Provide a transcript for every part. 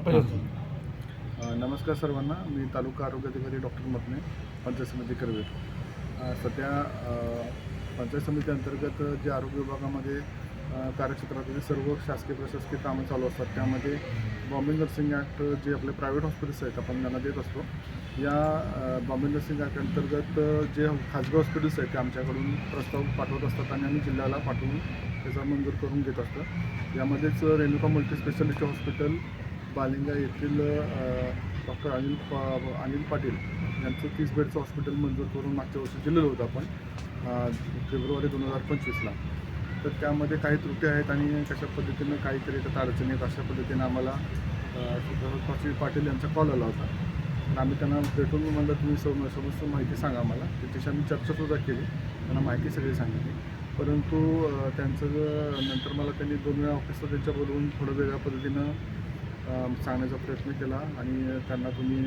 नमस्कार सर्वांना. मी तालुका आरोग्य अधिकारी डॉक्टर मतने, पंचायत समिती करवीर. सध्या पंचायत समिती अंतर्गत जे आरोग्य विभागामध्ये कार्यक्षेत्रातील सर्व शासकीय प्रशासकीय कामं चालू असतात, त्यामध्ये बॉम्बे नर्सिंग ॲक्ट जे आपले प्रायव्हेट हॉस्पिटल्स आहेत आपण त्यांना देत असतो. या बॉम्बे नर्सिंग ॲक्ट अंतर्गत जे खाजगी हॉस्पिटल्स आहेत ते आमच्याकडून प्रस्ताव पाठवत असतात आणि आम्ही जिल्ह्याला पाठवून त्याचा मंजूर करून घेत असतो. यामध्येच रेणुका मल्टीस्पेशालिटी हॉस्पिटल बालिंगा येथील डॉक्टर अनिल पाटील यांचं 30 बेडचं हॉस्पिटल मंजूर करून मागच्या वर्षी दिलेलं होतं आपण फेब्रुवारी 2025ला. तर त्यामध्ये काही त्रुटी आहेत आणि कशा पद्धतीनं काहीतरी त्यात अडचणी आहेत अशा पद्धतीनं आम्हाला पाटील यांचा कॉल आला होता. तर आम्ही त्यांना भेटून म्हणलं तुम्ही समस्त माहिती सांगा आम्हाला. त्याच्याशी आम्ही चर्चासुद्धा केली, त्यांना माहिती सगळी सांगितली. परंतु त्यांचं नंतर मला त्यांनी 2 वेळा ऑफिसला त्यांच्या बोलवून थोडं वेगळ्या पद्धतीनं सांगण्याचा प्रयत्न केला आणि त्यांना तुम्ही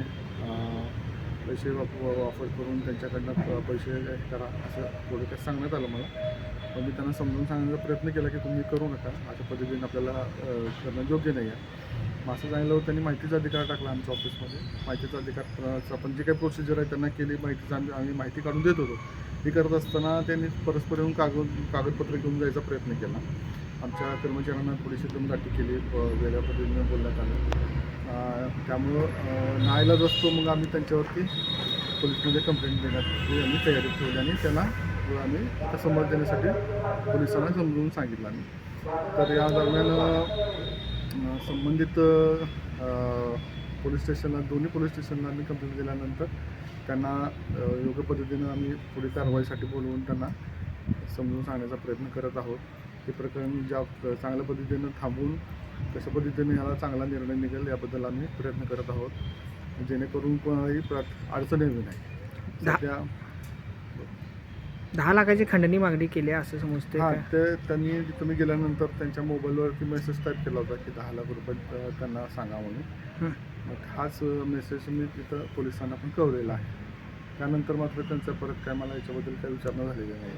पैसे वापर करून त्यांच्याकडनं पैसे करा असं थोडक्यात सांगण्यात आलं मला. पण मी त्यांना समजून सांगण्याचा प्रयत्न केला की तुम्ही करू नका, अशा पद्धतीने आपल्याला करणं योग्य नाही आहे. मग असं सांगितलं त्यांनी माहितीचा अधिकार टाकला आमच्या ऑफिसमध्ये. माहितीचा अधिकार आपण जे काही प्रोसिजर आहे त्यांना केली, माहितीचा आम्ही माहिती काढून देत होतो. हे करत असताना त्यांनी परस्पर येऊन कागदपत्र घेऊन जायचा प्रयत्न केला. आमच्या कर्मचाऱ्यांना थोडीशी दमदाटी केली, वेगळ्या पद्धतीने बोलण्यात आलं. त्यामुळं नाईलाज असतो मग आम्ही त्यांच्यावरती पोलिसमध्ये कंप्लेंट देण्याची आम्ही तयारी ठेवली आणि त्यांना आम्ही त्या समोर देण्यासाठी पोलिसांना समजून सांगितलं आम्ही. तर या दरम्यान संबंधित पोलीस स्टेशनला दोन्ही पोलीस स्टेशनला आम्ही कंप्लेंट दिल्यानंतर त्यांना योग्य पद्धतीनं आम्ही पुढे कारवाईसाठी बोलवून त्यांना समजून सांगण्याचा प्रयत्न करत आहोत. हे प्रकरण ज्या चांगल्या पद्धतीनं थांबवून कशा पद्धतीने ह्याला चांगला निर्णय निघेल याबद्दल आम्ही प्रयत्न करत आहोत, जेणेकरून कोणाही अडचण येऊ नये. सध्या 10 लाखाची खंडणी मागणी केली आहे असं समजते. हां, ते त्यांनी तुम्ही गेल्यानंतर त्यांच्या मोबाईलवरती मेसेज टाईप केला होता की 10 लाख रुपये त्यांना सांगा म्हणून. मग हाच मेसेज मी तिथं पोलिसांना पण कळवलेला आहे. त्यानंतर मात्र त्यांचं परत काय मला याच्याबद्दल काही विचारणा झालेली नाही.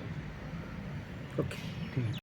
ओके, ठीक आहे.